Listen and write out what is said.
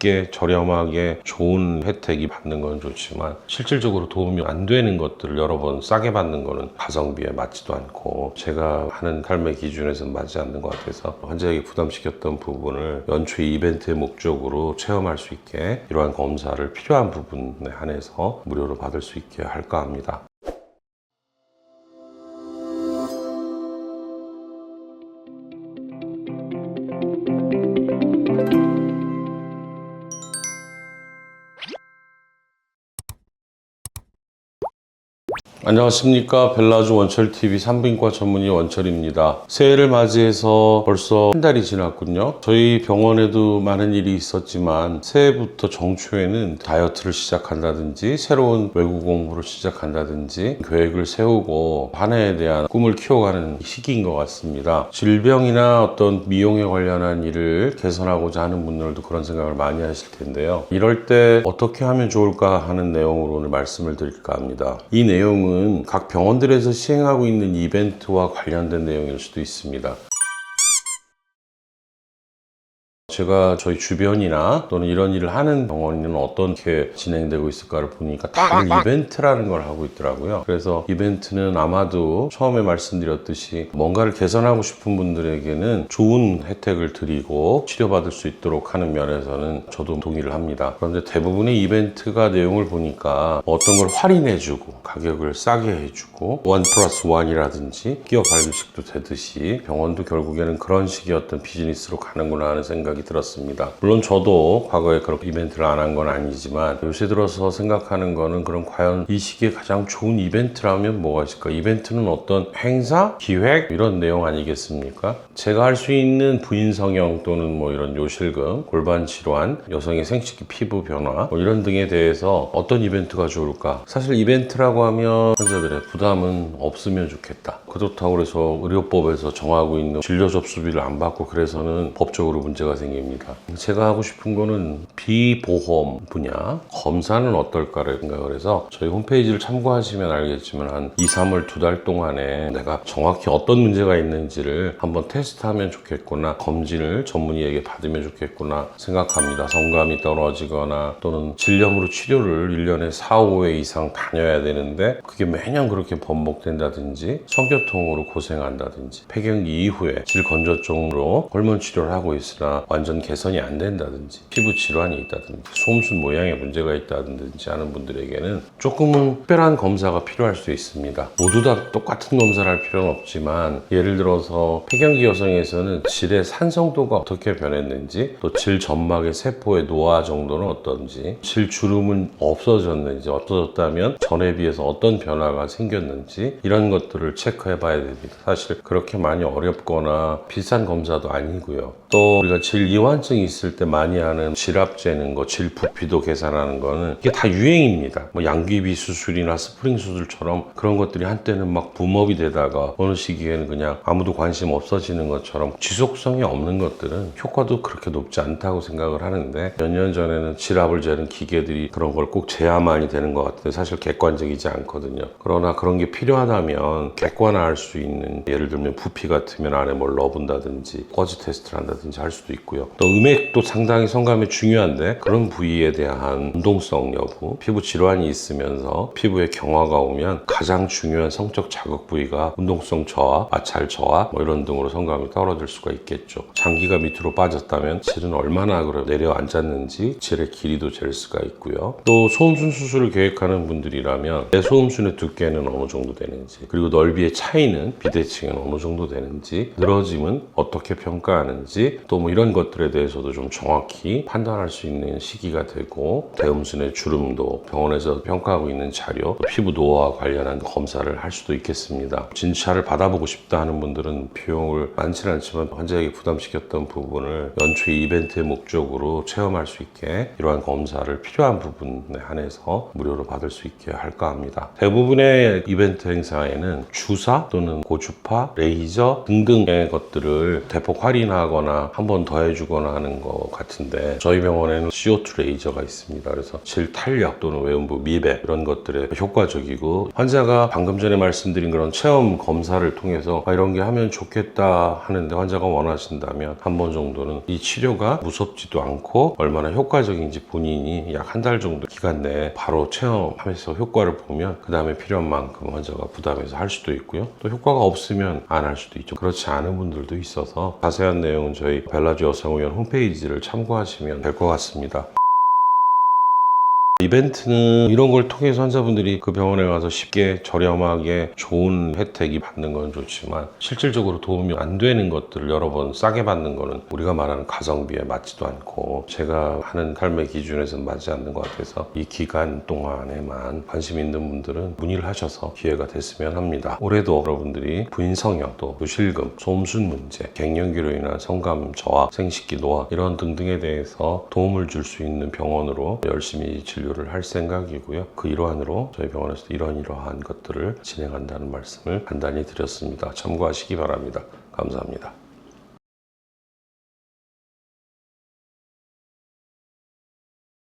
쉽게 저렴하게 좋은 혜택이 받는 건 좋지만 실질적으로 도움이 안 되는 것들을 여러 번 싸게 받는 거는 가성비에 맞지도 않고 제가 하는 삶의 기준에서는 맞지 않는 것 같아서 환자에게 부담시켰던 부분을 연초에 이벤트의 목적으로 체험할 수 있게 이러한 검사를 필요한 부분에 한해서 무료로 받을 수 있게 할까 합니다. 안녕하십니까. 벨라주 원철TV 산부인과 전문의 원철입니다. 새해를 맞이해서 벌써 한 달이 지났군요. 저희 병원에도 많은 일이 있었지만 새해부터 정초에는 다이어트를 시작한다든지 새로운 외국 공부를 시작한다든지 계획을 세우고 한 해에 대한 꿈을 키워가는 시기인 것 같습니다. 질병이나 어떤 미용에 관련한 일을 개선하고자 하는 분들도 그런 생각을 많이 하실 텐데요. 이럴 때 어떻게 하면 좋을까 하는 내용으로 오늘 말씀을 드릴까 합니다. 이 내용은 각 병원들에서 시행하고 있는 이벤트와 관련된 내용일 수도 있습니다. 제가 저희 주변이나 또는 이런 일을 하는 병원은 어떻게 진행되고 있을까를 보니까 다들 이벤트라는 걸 하고 있더라고요. 그래서 이벤트는 아마도 처음에 말씀드렸듯이 뭔가를 개선하고 싶은 분들에게는 좋은 혜택을 드리고 치료받을 수 있도록 하는 면에서는 저도 동의를 합니다. 그런데 대부분의 이벤트가 내용을 보니까 어떤 걸 할인해주고 가격을 싸게 해주고 1+1이라든지 기업 발급식도 되듯이 병원도 결국에는 그런 식의 어떤 비즈니스로 가는구나 하는 생각이 들었습니다. 물론 저도 과거에 그렇게 이벤트를 안 한 건 아니지만 요새 들어서 생각하는 거는 그럼 과연 이 시기에 가장 좋은 이벤트라면 뭐가 있을까? 이벤트는 어떤 행사, 기획 이런 내용 아니겠습니까? 제가 할 수 있는 부인 성형 또는 뭐 이런 요실금, 골반 질환, 여성의 생식기 피부 변화 뭐 이런 등에 대해서 어떤 이벤트가 좋을까? 사실 이벤트라고 하면 환자들의 부담은 없으면 좋겠다. 그렇다고 해서 의료법에서 정하고 있는 진료 접수비를 안 받고 그래서는 법적으로 문제가 생깁니다. 제가 하고 싶은 거는 비보험 분야 검사는 어떨까를 생각을 해서 저희 홈페이지를 참고하시면 알겠지만 한 2, 3월 2달 동안에 내가 정확히 어떤 문제가 있는지를 한번 테스트하면 좋겠구나, 검진을 전문의에게 받으면 좋겠구나 생각합니다. 성감이 떨어지거나 또는 질염으로 치료를 1년에 4, 5회 이상 다녀야 되는데 그게 매년 그렇게 번복된다든지 성교통으로 고생한다든지 폐경기 이후에 질건조증으로 호르몬 치료를 하고 있으나 완전 개선이 안 된다든지 피부 질환이 있다든지 소음순 모양에 문제가 있다든지 하는 분들에게는 조금은 특별한 검사가 필요할 수 있습니다. 모두 다 똑같은 검사를 할 필요는 없지만 예를 들어서 폐경기 여성에서는 질의 산성도가 어떻게 변했는지 또 질 점막의 세포의 노화 정도는 어떤지 질 주름은 없어졌는지 없어졌다면 전에 비해서 어떤 변화가 생겼는지 이런 것들을 체크해 봐야 됩니다. 사실 그렇게 많이 어렵거나 비싼 검사도 아니고요. 또 우리가 질 이완증이 있을 때 많이 하는 질압 재는 거, 질 부피도 계산하는 거는 이게 다 유행입니다. 뭐 양귀비 수술이나 스프링 수술처럼 그런 것들이 한때는 막 붐업이 되다가 어느 시기에는 그냥 아무도 관심 없어지는 것처럼 지속성이 없는 것들은 효과도 그렇게 높지 않다고 생각을 하는데 몇 년 전에는 질압을 재는 기계들이 그런 걸 꼭 재야만이 되는 것 같은데 사실 객관적이지 않거든요. 그러나 그런 게 필요하다면 객관화할 수 있는 예를 들면 부피 같으면 안에 뭘 넣어본다든지 꺼지 테스트를 한다든지 할 수도 있고요. 또 음액도 상당히 성감이 중요한데 그런 부위에 대한 운동성 여부, 피부 질환이 있으면서 피부에 경화가 오면 가장 중요한 성적 자극 부위가 운동성 저하, 마찰 저하 뭐 이런 등으로 성감이 떨어질 수가 있겠죠. 장기가 밑으로 빠졌다면 질은 얼마나 내려앉았는지 질의 길이도 잴 수가 있고요. 또 소음순 수술을 계획하는 분들이라면 내 소음순의 두께는 어느 정도 되는지 그리고 넓이의 차이는 비대칭은 어느 정도 되는지 늘어짐은 어떻게 평가하는지 또 뭐 이런 것들에 대해서도 좀 정확히 판단할 수 있는 시기가 되고 대음순의 주름도 병원에서 평가하고 있는 자료, 피부 노화와 관련한 검사를 할 수도 있겠습니다. 진찰을 받아보고 싶다 하는 분들은 비용을 많지는 않지만 환자에게 부담시켰던 부분을 연초에 이벤트의 목적으로 체험할 수 있게 이러한 검사를 필요한 부분에 한해서 무료로 받을 수 있게 할까 합니다. 대부분의 이벤트 행사에는 주사 주사 또는 고주파, 레이저 등등의 것들을 대폭 할인하거나 한 번 더 해주거나 하는 것 같은데, 저희 병원에는 CO2 레이저가 있습니다. 그래서 질탄력 또는 외음부 미백 이런 것들에 효과적이고, 환자가 방금 전에 말씀드린 그런 체험 검사를 통해서 이런 게 하면 좋겠다 하는데 환자가 원하신다면 한 번 정도는 이 치료가 무섭지도 않고 얼마나 효과적인지 본인이 약 한 달 정도 기간 내에 바로 체험하면서 효과를 보면 그 다음에 필요한 만큼 환자가 부담해서 할 수도 있고요. 또 효과가 없으면 안 할 수도 있죠. 그렇지 않은 분들도 있어서 자세한 내용은 저희 벨라주 여성의원 홈페이지를 참고하시면 될 것 같습니다. 이벤트는 이런 걸 통해서 환자분들이 그 병원에 가서 쉽게 저렴하게 좋은 혜택이 받는 건 좋지만, 실질적으로 도움이 안 되는 것들을 여러 번 싸게 받는 거는 우리가 말하는 가성비에 맞지도 않고 제가 하는 삶의 기준에서는 맞지 않는 것 같아서, 이 기간 동안에만 관심 있는 분들은 문의를 하셔서 기회가 됐으면 합니다. 올해도 여러분들이 부인성형, 또 부실금, 솜순 문제, 갱년기로 인한 성감 저하, 생식기 노화 이런 등등에 대해서 도움을 줄 수 있는 병원으로 열심히 진료를 할 생각이고요. 그 일환으로 저희 병원에서 이러한 것들을 진행한다는 말씀을 간단히 드렸습니다. 참고하시기 바랍니다. 감사합니다.